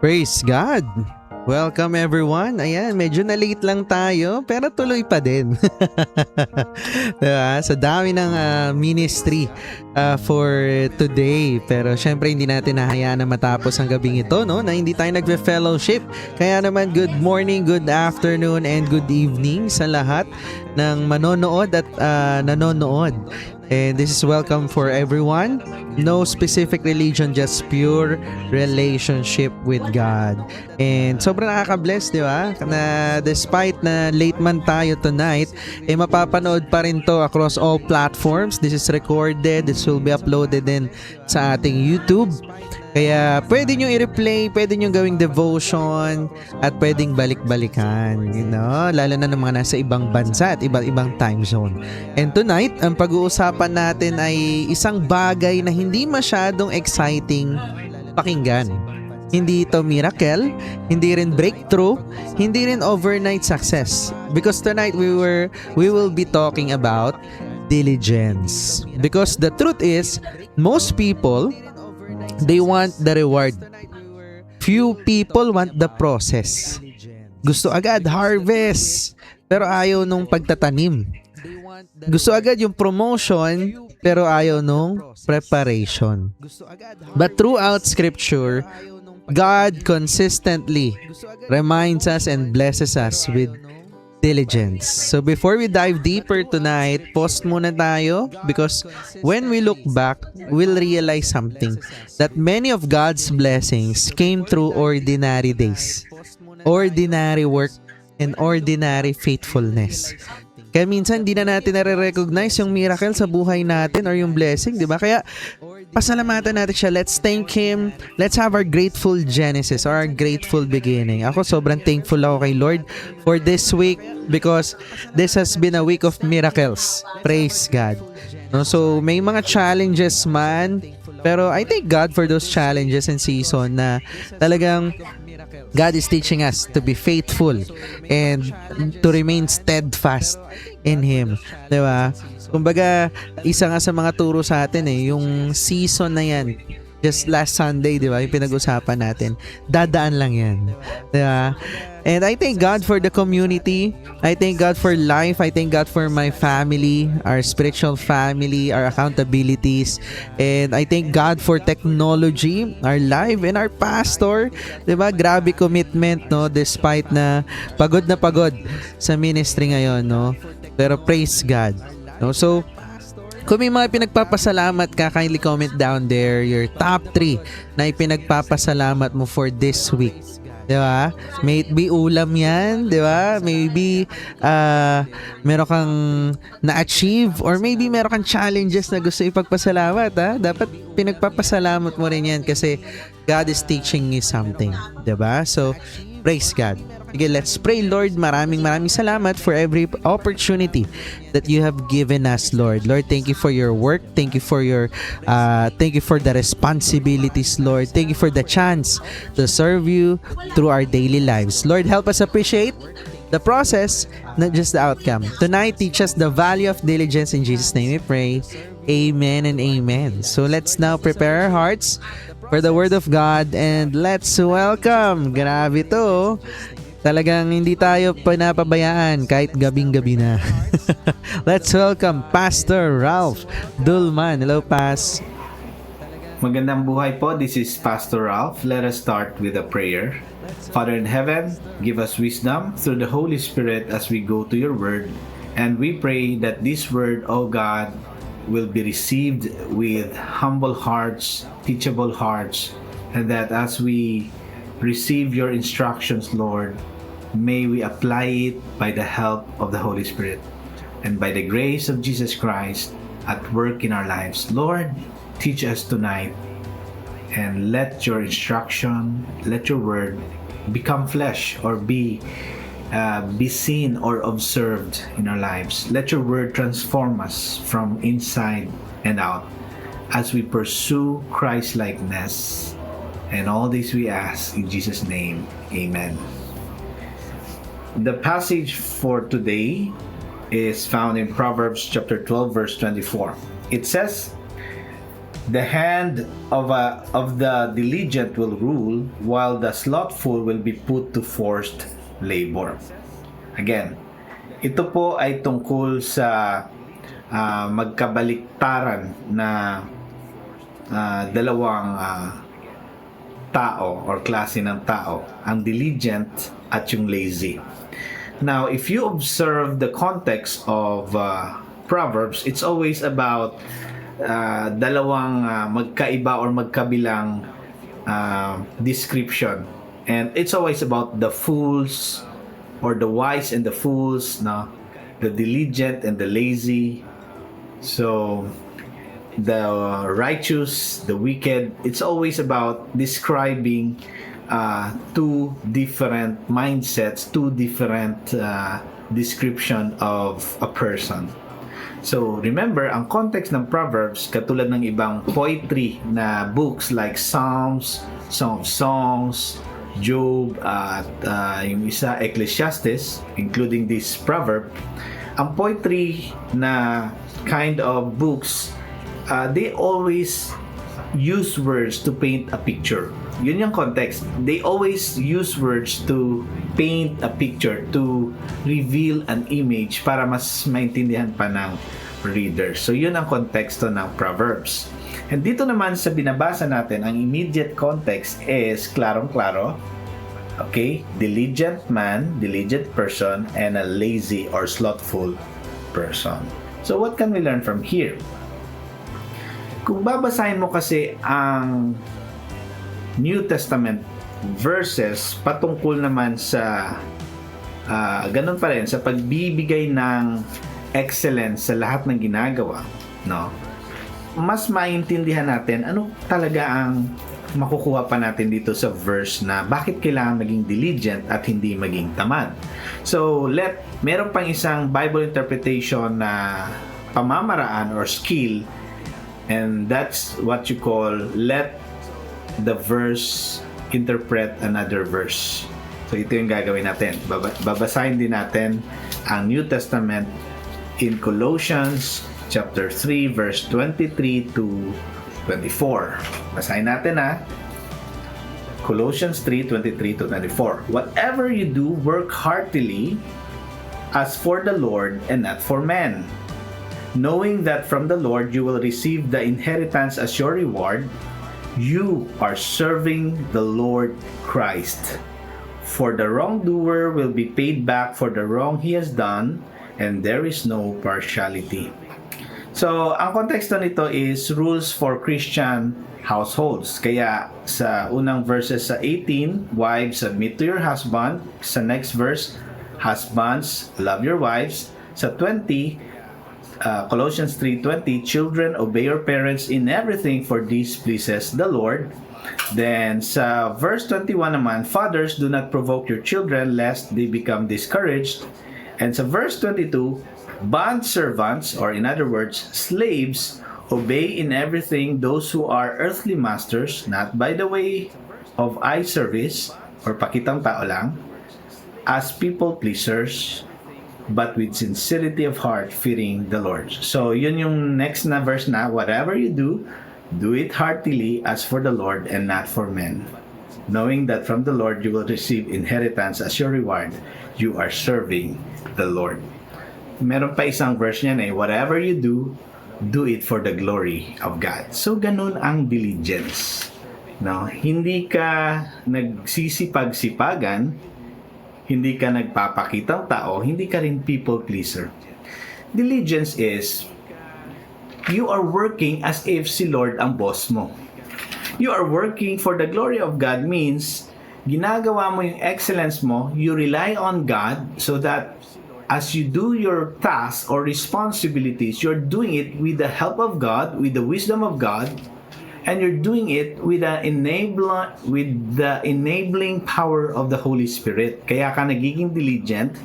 Praise God! Welcome everyone. Ayan, medyo na-late lang tayo pero tuloy pa din. Diba? Sa dami ng ministry for today. Pero syempre hindi natin nahayaan na matapos ang gabing ito, no? Na hindi tayo nagfe-fellowship. Kaya naman good morning, good afternoon, and good evening sa lahat ng manonood at nanonood. And this is welcome for everyone. No specific religion, just pure relationship with God. And sobrang nakaka-bless, di ba? Na despite na late man tayo tonight, mapapanood pa rin to across all platforms. This is recorded. This will be uploaded din sa ating YouTube. Kaya pwede nyo i-replay, pwede nyo gawing devotion, at pwedeng balik-balikan, you know? Lalo na ng mga nasa ibang bansa at ibang time zone. And tonight, ang pag-uusapan natin ay isang bagay na hindi masyadong exciting pakinggan. Hindi ito miracle, hindi rin breakthrough, hindi rin overnight success. Because tonight we will be talking about diligence. Because the truth is, most people, they want the reward. Few people want the process. Gusto agad harvest, pero ayaw nung pagtatanim. Gusto agad yung promotion, pero ayaw nung preparation. But throughout scripture, God consistently reminds us and blesses us with diligence. So before we dive deeper tonight, pause muna tayo because when we look back, we'll realize something, that many of God's blessings came through ordinary days, ordinary work, and ordinary faithfulness. Kaya minsan di na natin nare-recognize yung miracle sa buhay natin or yung blessing, di ba? Kaya pasalamatan natin siya. Let's thank Him. Let's have our grateful Genesis or our grateful beginning. Ako sobrang thankful ako kay Lord for this week because this has been a week of miracles. Praise God. No, so may mga challenges man, pero I thank God for those challenges and season na talagang God is teaching us to be faithful and to remain steadfast in Him. Diba? Kumbaga, isa nga sa mga turo sa atin yung season na yan, just last Sunday, di ba, yung pinag-usapan natin, dadaan lang yan. Di ba? And I thank God for the community. I thank God for life. I thank God for my family, our spiritual family, our accountabilities. And I thank God for technology, our life, and our pastor. Di ba? Grabe commitment, no? Despite na pagod sa ministry ngayon, no? Pero praise God. No? So, kung may mga pinagpapasalamat ka, kindly comment down there your top 3 na ipinagpapasalamat mo for this week. Diba? May it be ulam yan, diba? Maybe meron kang na-achieve or maybe meron kang challenges na gusto ipagpasalamat. Dapat pinagpapasalamat mo rin yan kasi God is teaching you something. Diba? So, praise God. Sige, let's pray. Lord, maraming salamat for every opportunity that you have given us, Lord. Lord, thank you for your work. Thank you for the responsibilities, Lord. Thank you for the chance to serve you through our daily lives. Lord, help us appreciate the process, not just the outcome. Tonight, teach us the value of diligence. In Jesus' name we pray. Amen and amen. So let's now prepare our hearts for the Word of God and let's welcome. Grabe to. Talagang hindi tayo pinapabayaan kahit gabing-gabi na. Let's welcome Pastor Ralph Dulman. Hello, Pas. Magandang buhay po. This is Pastor Ralph. Let us start with a prayer. Father in heaven, give us wisdom through the Holy Spirit as we go to your word. And we pray that this word, O God, will be received with humble hearts, teachable hearts, and that as we receive your instructions, Lord, may we apply it by the help of the Holy Spirit and by the grace of Jesus Christ at work in our lives. Lord, teach us tonight and let your instruction, let your word become flesh or be seen or observed in our lives. Let your word transform us from inside and out as we pursue Christ-likeness. And all this we ask in Jesus' name. Amen. The passage for today is found in Proverbs chapter 12 verse 24. It says, The hand of the diligent will rule, while the slothful will be put to forced labor. Again, ito po ay tungkol sa magkabaliktaran na dalawang tao or klase ng tao, ang diligent at yung lazy. Now, if you observe the context of Proverbs, it's always about dalawang magkaiba or magkabilang description, and it's always about the fools or the wise and the fools, no, the diligent and the lazy. So the righteous, the wicked, it's always about describing two different mindsets, two different description of a person. So, remember, ang context ng Proverbs, katulad ng ibang poetry na books like Psalms, Song of Songs, Job, at yung isa, Ecclesiastes, including this proverb, ang poetry na kind of books, they always use words to paint a picture. Yun yung context. They always use words to paint a picture, to reveal an image para mas maintindihan pa ng reader. So yun ang konteksto ng Proverbs. And dito naman sa binabasa natin, ang immediate context is klarong-klaro. Okay? Diligent man, diligent person, and a lazy or slothful person. So what can we learn from here? Kung babasahin mo kasi ang New Testament verses patungkol naman sa ganun pa rin sa pagbibigay ng excellence sa lahat ng ginagawa, no? Mas maintindihan natin ano talaga ang makukuha pa natin dito sa verse na bakit kailangan maging diligent at hindi maging tamad. So, meron pang isang Bible interpretation na pamamaraan or skill, and that's what you call let the verse interpret another verse. So ito yung gagawin natin. Babasahin din natin ang New Testament in Colossians chapter 3 verse 23 to 24. Basahin natin Colossians 3:23 to 24. Whatever you do, work heartily as for the Lord and not for men, knowing that from the Lord you will receive the inheritance as your reward. You are serving the Lord Christ. For the wrongdoer will be paid back for the wrong he has done, and there is no partiality. So, ang konteksto nito is rules for Christian households. Kaya sa unang verses sa 18, wives, submit to your husband. Sa next verse, husbands, love your wives. Sa 20, Colossians 3:20, children, obey your parents in everything, for this pleases the Lord. Then sa verse 21 naman, fathers, do not provoke your children lest they become discouraged. And sa verse 22, bond servants, or in other words, slaves, obey in everything those who are earthly masters, not by the way of eye service or pakitang tao lang, as people pleasers, but with sincerity of heart, fearing the Lord. So, yun yung next na verse na, whatever you do, do it heartily as for the Lord and not for men, knowing that from the Lord you will receive inheritance as your reward. You are serving the Lord. Meron pa isang verse niyan whatever you do, do it for the glory of God. So, ganun ang diligence. No? Hindi ka nagsisipag-sipagan, hindi ka nagpapakitang tao, hindi ka rin people pleaser. Diligence is you are working as if si Lord ang boss mo. You are working for the glory of God means ginagawa mo yung excellence mo, you rely on God so that as you do your tasks or responsibilities, you're doing it with the help of God, with the wisdom of God, and you're doing it with the enabling power of the Holy Spirit. Kaya ka nagiging diligent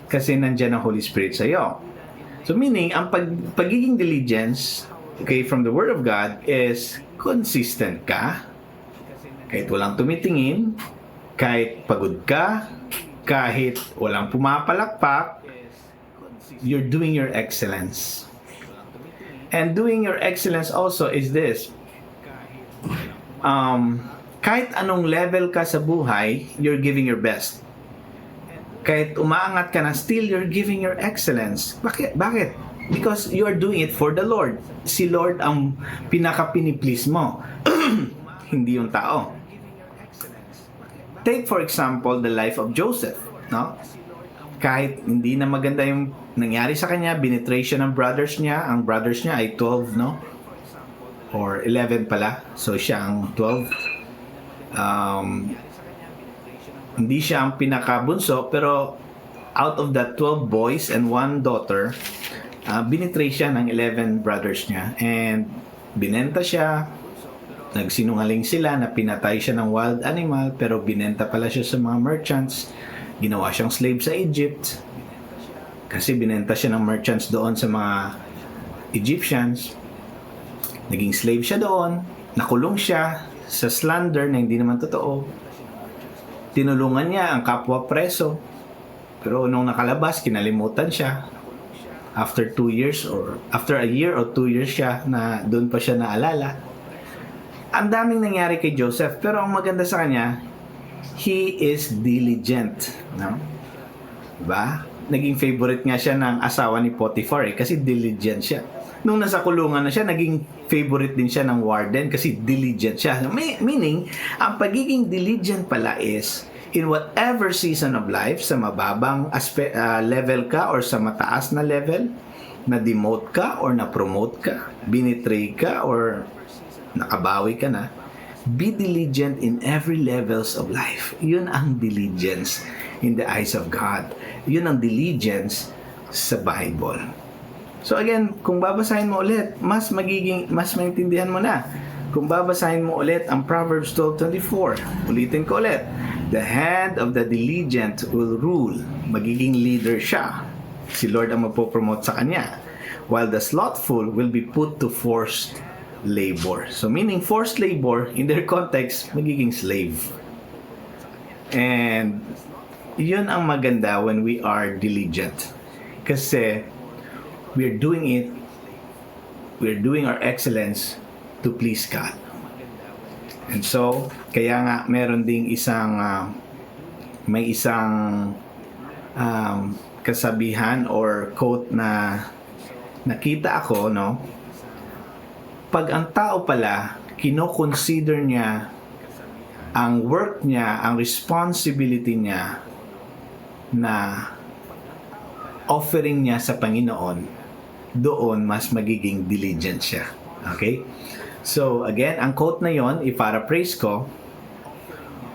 kasi nandiyan ang Holy Spirit sa iyo. So meaning, ang pagiging diligence, okay, from the Word of God is consistent ka. Kahit walang tumitingin, kahit pagod ka, kahit walang pumapalakpak, you're doing your excellence. And doing your excellence also is this. Kahit anong level ka sa buhay, you're giving your best. Kahit umaangat ka na, still you're giving your excellence. Bakit? Because you're doing it for the Lord. Si Lord ang pinaka-piniplease mo. Hindi yung tao. Take for example the life of Joseph, no? Kahit hindi na maganda yung nangyari sa kanya, binitray siya ng brothers niya. Ang brothers niya ay 12, no? Or 11 pala. So siya ang 12. Hindi siya ang pinakabunso, pero out of the 12 boys and 1 daughter, binitray siya ng 11 brothers niya. And binenta siya. Nagsinungaling sila na pinatay siya ng wild animal, pero binenta pala siya sa mga merchants. Ginawa siyang slave sa Egypt kasi binenta siya ng merchants doon sa mga Egyptians. Naging slave siya doon, nakulong siya sa slander na hindi naman totoo. Tinulungan niya ang kapwa preso, pero nung nakalabas, kinalimutan siya. After 2 years or after a year or 2 years siya na doon pa siya naalala. Ang daming nangyari kay Joseph, pero ang maganda sa kanya, he is diligent, no? Diba? Naging favorite nga siya ng asawa ni Potiphar kasi diligent siya. Nung nasa kulungan na siya, naging favorite din siya ng warden kasi diligent siya. Meaning, ang pagiging diligent pala is in whatever season of life, sa mababang level ka or sa mataas na level, na-demote ka or na-promote ka, binitray ka or nakabawi ka na, be diligent in every levels of life. Yun ang diligence in the eyes of God. Yun ang diligence sa Bible. So again, kung babasahin mo ulit, mas maintindihan mo na. Kung babasahin mo ulit ang Proverbs 12:24, ulitin ko ulit. The hand of the diligent will rule. Magiging leader siya. Si Lord ang magpo-promote sa kanya. While the slothful will be put to forced labor. So meaning forced labor, in their context, magiging slave. And yun ang maganda when we are diligent. Kasi we're doing our excellence to please God. And so, kaya nga meron ding may isang kasabihan or quote na nakita ako, no? Pag ang tao pala, kino-consider niya ang work niya, ang responsibility niya na offering niya sa Panginoon, doon mas magiging diligent siya. Okay? So, again, ang quote na yon, i-paraphrase ko,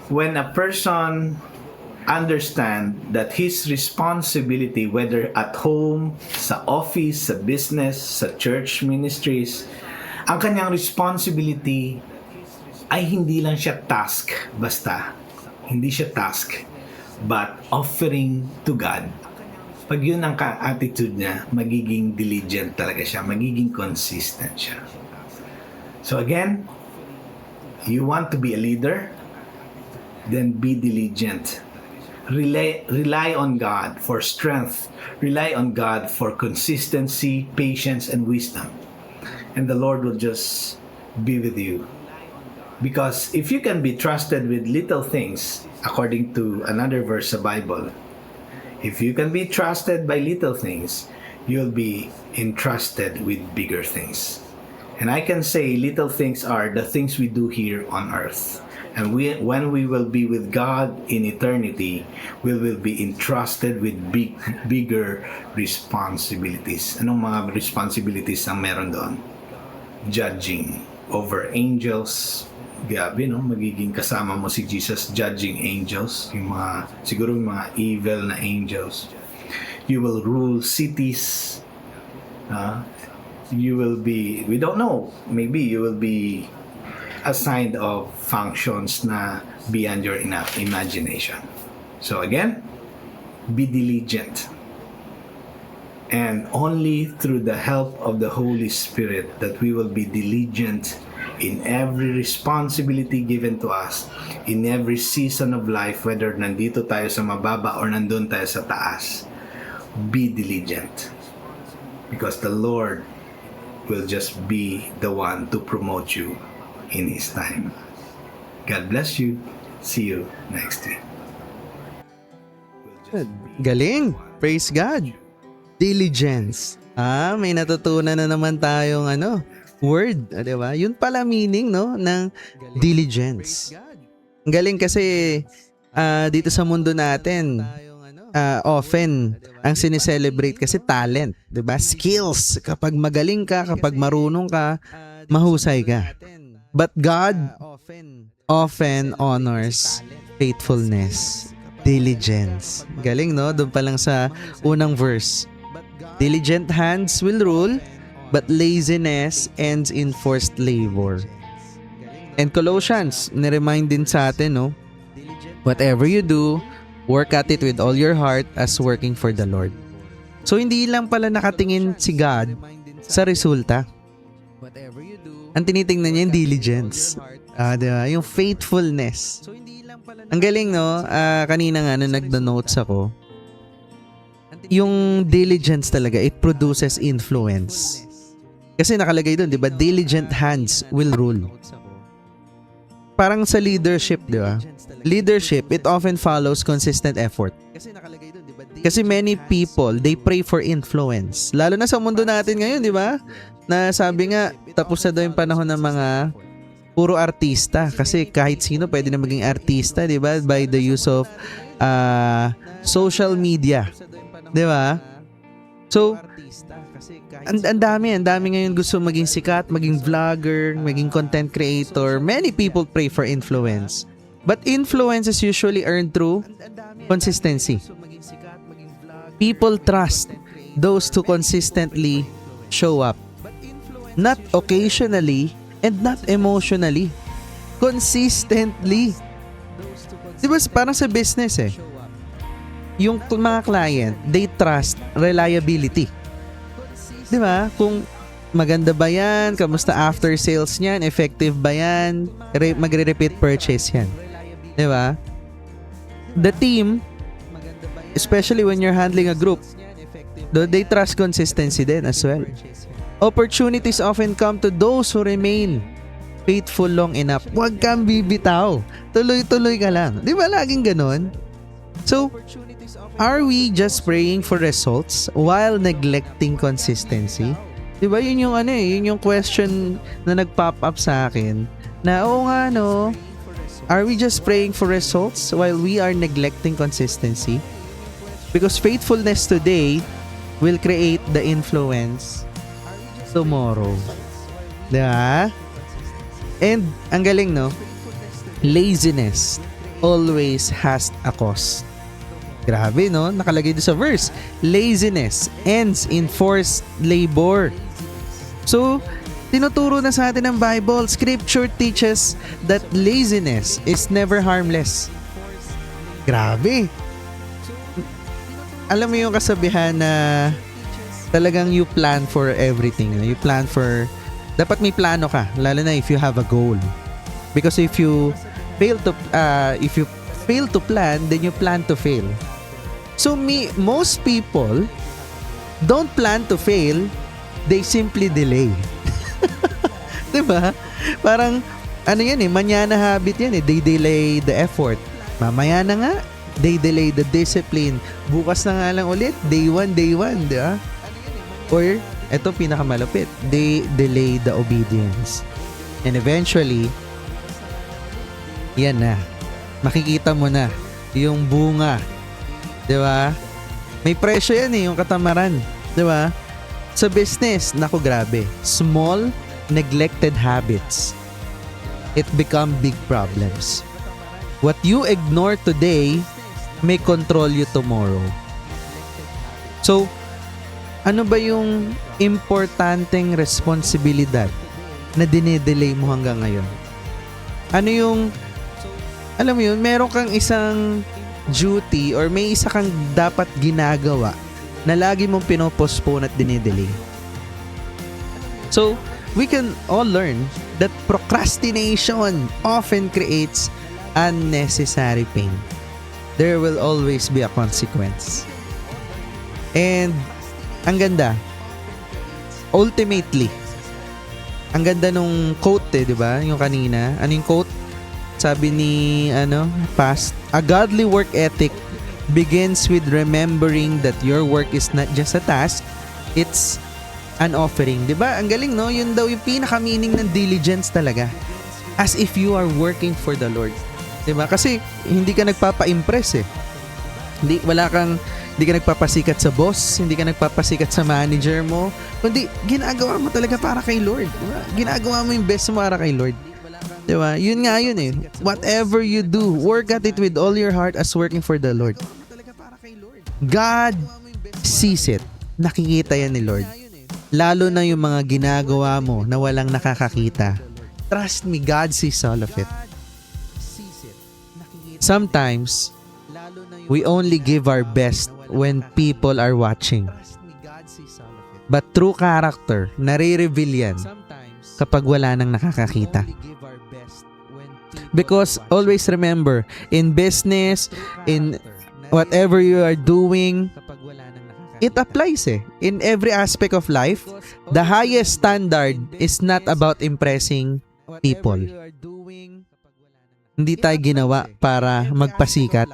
when a person understand that his responsibility, whether at home, sa office, sa business, sa church ministries, ang kanyang responsibility ay hindi lang siya task, basta. Hindi siya task, but offering to God. Pag yun ang attitude niya, magiging diligent talaga siya, magiging consistent siya. So again, you want to be a leader, then be diligent. Rely on God for strength. Rely on God for consistency, patience, and wisdom. And the Lord will just be with you. Because if you can be trusted with little things, according to another verse of the Bible, if you can be trusted by little things, you'll be entrusted with bigger things. And I can say little things are the things we do here on earth. And when we will be with God in eternity, we will be entrusted with bigger responsibilities. Anong mga responsibilities ang meron doon? Judging over angels. Grabe, no? Magiging kasama mo si Jesus judging angels. Siguro yung mga evil na angels. You will rule cities. You will be, we don't know, maybe you will be assigned of functions na beyond your imagination. So again, be diligent. And only through the help of the Holy Spirit that we will be diligent in every responsibility given to us, in every season of life, whether nandito tayo sa mababa or nandun tayo sa taas. Be diligent. Because the Lord will just be the one to promote you in His time. God bless you. See you next week. Galing. Praise God. Diligence. May natutunan na naman tayong word, di ba? Yun pala meaning, no, ng diligence. Ang galing kasi dito sa mundo natin, often ang sineselebrate kasi talent, di ba? Skills. Kapag magaling ka, kapag marunong ka, mahusay ka. But God often honors faithfulness, diligence. Galing, no? Doon pa lang sa unang verse. Diligent hands will rule, but laziness ends in forced labor. And Colossians, niremind din sa atin, no? Whatever you do, work at it with all your heart as working for the Lord. So, hindi lang pala nakatingin si God sa resulta. Ang tinitingnan niya yung diligence. Diba? Yung faithfulness. Ang galing, no? Kanina nga, nung nagda-notes ako, yung diligence talaga, it produces influence. Kasi nakalagay doon, di ba? Diligent hands will rule. Parang sa leadership, di ba? Leadership, it often follows consistent effort. Kasi many people, they pray for influence. Lalo na sa mundo natin ngayon, di ba? Na sabi nga, tapos na daw yung panahon ng mga puro artista. Kasi kahit sino pwede na maging artista, di ba? By the use of social media. Di ba? So, ang dami ngayon gusto maging sikat, maging vlogger, maging content creator. Many people pray for influence. But influence is usually earned through consistency. People trust those who consistently show up. Not occasionally and not emotionally. Consistently. Diba parang sa business yung mga client, they trust reliability. Diba? Kung maganda ba yan, kamusta after sales niyan, effective ba yan, magre-repeat purchase yan. Diba? The team, especially when you're handling a group, they trust consistency din as well. Opportunities often come to those who remain faithful long enough. Huwag kang bibitaw. Tuloy-tuloy ka lang. Di ba laging ganon? So, are we just praying for results while neglecting consistency? Di ba yun yung yun yung question na nag-pop up sa akin. Na oo nga no, are we just praying for results while we are neglecting consistency? Because faithfulness today will create the influence tomorrow. Diba? And, ang galing, no? Laziness always has a cost. Grabe, no? Nakalagay doon sa verse. Laziness ends in forced labor. So, tinuturo na sa atin ng Bible. Scripture teaches that laziness is never harmless. Grabe. Alam mo yung kasabihan na talagang you plan for everything. You plan for, dapat may plano ka, lalo na if you have a goal. Because if you fail to plan, then you plan to fail. So most people don't plan to fail, they simply delay. 'Di ba? Parang manyana habit yan they delay the effort. Mamaya na nga, they delay the discipline. Bukas na nga lang ulit, day one, di ba? Or, eto pinakamalupit, they delay the obedience. And eventually, yan na. Makikita mo na yung bunga. Di ba? May presyo yan yung katamaran. Di ba? Sa business, naku grabe. Small, neglected habits. It become big problems. What you ignore today may control you tomorrow. So, ano ba yung importanteng responsibilidad na dinedelay mo hanggang ngayon? Ano yung, alam mo yun, meron kang isang duty or may isa kang dapat ginagawa na lagi mong pinopostpone at dinedelay. So, we can all learn that procrastination often creates unnecessary pain. There will always be a consequence. And ang ganda, ultimately, Ang ganda nung quote di ba? Yung kanina. Ano yung quote? Sabi ni, past, a godly work ethic begins with remembering that your work is not just a task, it's an offering. Di ba? Ang galing, no? Yun daw yung pinaka-meaning ng diligence talaga. As if you are working for the Lord. Di ba? Kasi hindi ka nagpapa-impress eh. Hindi ka nagpapasikat sa boss, hindi ka nagpapasikat sa manager mo, kundi ginagawa mo talaga para kay Lord. Diba? Ginagawa mo yung best mo para kay Lord. Diba? Yun nga yun eh. Whatever you do, work at it with all your heart as working for the Lord. God sees it. Nakikita yan ni Lord. Lalo na yung mga ginagawa mo na walang nakakakita. Trust me, God sees all of it. Sometimes, we only give our best when people are watching. But true character, nare-reveal yan kapag wala nang nakakakita. Because always remember, in business, in whatever you are doing, it applies eh. In every aspect of life, the highest standard is not about impressing people. Hindi tayo ginawa para magpasikat.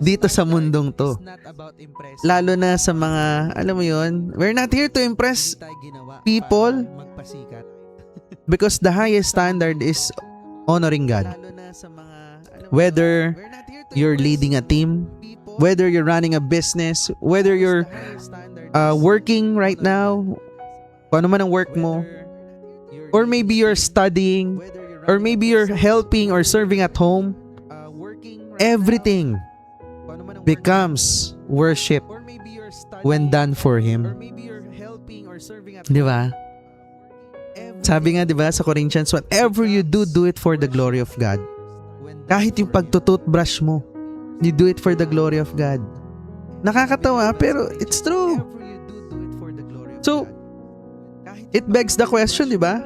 Dito sa mundong to. Lalo na sa mga, alam mo yun, we're not here to impress people because the highest standard is honoring God. Whether you're leading a team, whether you're running a business, whether you're working right now, kung ano man ang work mo, or maybe you're studying, or maybe you're helping or serving at home, everything becomes worship when done for Him. Di ba? Sabi nga, di ba, sa Corinthians, whatever you do, do it for the glory of God. Kahit yung pagtututbrush mo, you do it for the glory of God. Nakakatawa, pero it's true. So, it begs the question, di ba?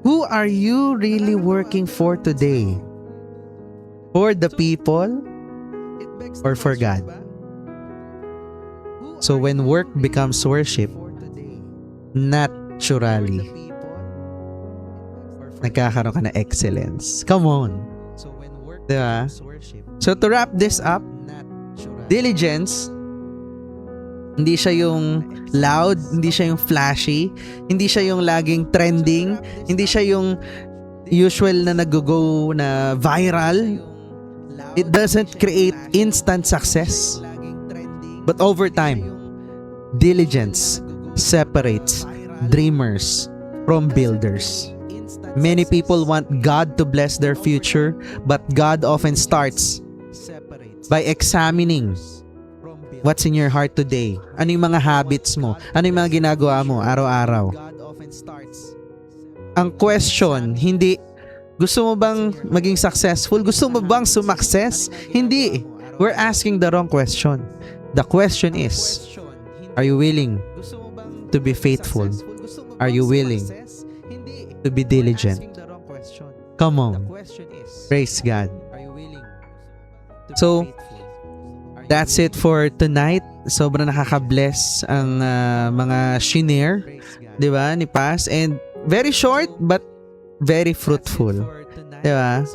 Who are you really working for today? For the people or for God? So when work becomes worship, naturally, nagkakaroon ka na excellence. Come on. Diba? So to wrap this up, diligence, hindi siya yung loud, hindi siya yung flashy, hindi siya yung laging trending, hindi siya yung usual na nag-go na viral. It doesn't create instant success. But over time, diligence separates dreamers from builders. Many people want God to bless their future, but God often starts by examining what's in your heart today. Ano yung mga habits mo? Ano yung mga ginagawa mo araw-araw? Ang question, hindi, gusto mo bang maging successful? Gusto mo bang sumakses? Hindi. We're asking the wrong question. The question is, are you willing to be faithful? Are you willing to be diligent? Come on. Praise God. So, that's it for tonight. Sobrang nakaka-bless ang mga shinare, di ba, ni Paz. And very short but very fruitful. Di ba?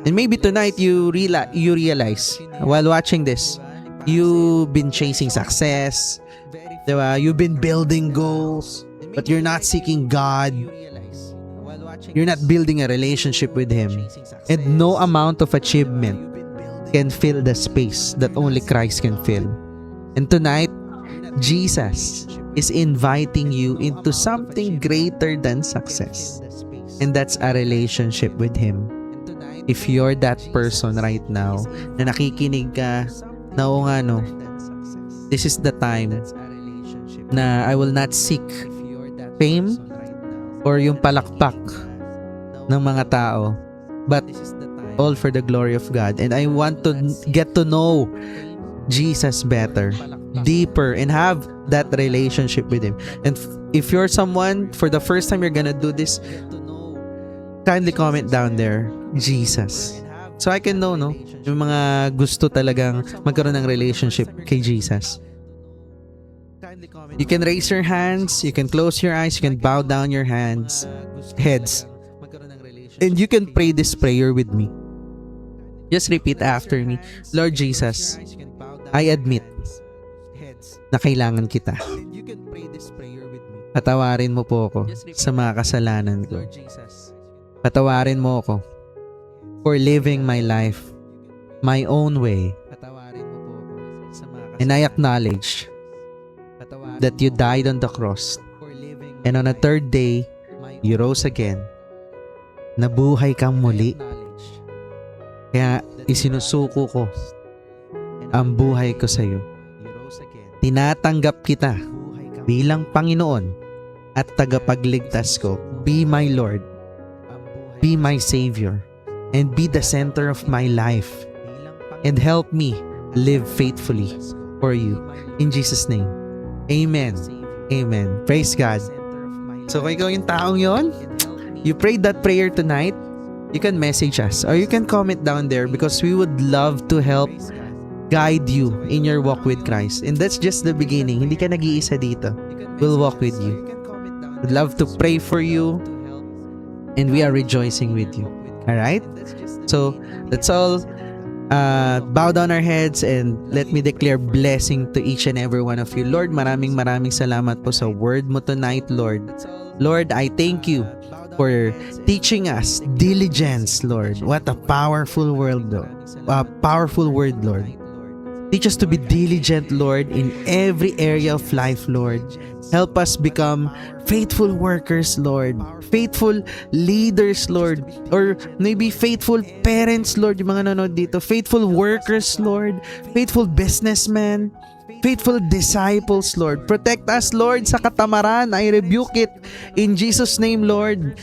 And maybe tonight you realize while watching this, you've been chasing success. Di ba? You've been building goals, but you're not seeking God. You're not building a relationship with Him. And no amount of achievement can fill the space that only Christ can fill. And tonight, Jesus is inviting you into something greater than success. And that's a relationship with Him. If you're that person right now na nakikinig ka na o nga no, this is the time na I will not seek fame or yung palakpak ng mga tao, but all for the glory of God. And I want to get to know Jesus better, deeper, and have that relationship with Him. And if you're someone, for the first time you're gonna do this, kindly comment down there, Jesus. So I can know, no? Yung mga gusto talagang magkaroon ng relationship kay Jesus. You can raise your hands, you can close your eyes, you can bow down your heads, and you can pray this prayer with me. Just repeat after me. Lord Jesus, I admit na kailangan kita. Patawarin mo po ako sa mga kasalanan ko. Patawarin mo ako for living my life my own way. And I acknowledge that you died on the cross. And on a third day, you rose again. Nabuhay kang muli. Kaya isinusuko ko ang buhay ko sa iyo. Tinatanggap kita bilang Panginoon at tagapagligtas ko. Be my Lord. Be my Savior. And be the center of my life. And help me live faithfully for you. In Jesus' name. Amen. Amen. Praise God. So kung ikaw yung taong yon, you prayed that prayer tonight, you can message us or you can comment down there because we would love to help guide you in your walk with Christ. And that's just the beginning. Hindi ka nag-iisa dito. We'll walk with you. We'd love to pray for you and we are rejoicing with you. Alright? So, that's all. Bow down our heads and let me declare blessing to each and every one of you. Lord, maraming salamat po sa word mo tonight, Lord. Lord, I thank you for teaching us diligence, Lord. What a powerful word, Lord. Powerful word, Lord. Teach us to be diligent, Lord, in every area of life, Lord. Help us become faithful workers, Lord. Faithful leaders, Lord. Or maybe faithful parents, Lord. Yung mga nanonood dito. Faithful workers, Lord. Faithful businessmen. Faithful disciples, Lord. Protect us, Lord, sa katamaran. I rebuke it in Jesus' name, Lord.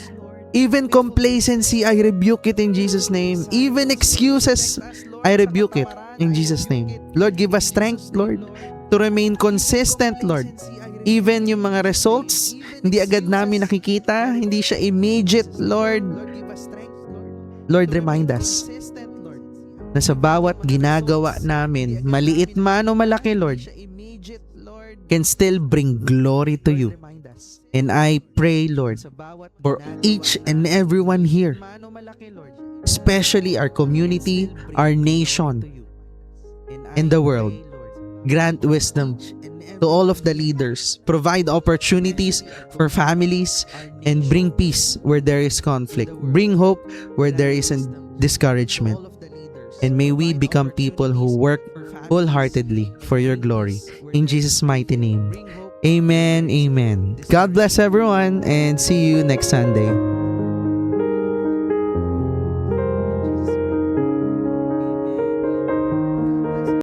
Even complacency, I rebuke it in Jesus' name. Even excuses, I rebuke it in Jesus' name. Lord, give us strength, Lord, to remain consistent, Lord. Even yung mga results, hindi agad namin nakikita, hindi siya immediate, Lord. Lord, remind us na sa bawat ginagawa namin, maliit man o malaki, Lord, can still bring glory to you. And I pray, Lord, for each and everyone here, especially our community, our nation, and the world. Grant wisdom to all of the leaders. Provide opportunities for families and bring peace where there is conflict. Bring hope where there is discouragement. And may we become people who work wholeheartedly for your glory. In Jesus' mighty name. Amen. Amen. God bless everyone and see you next Sunday.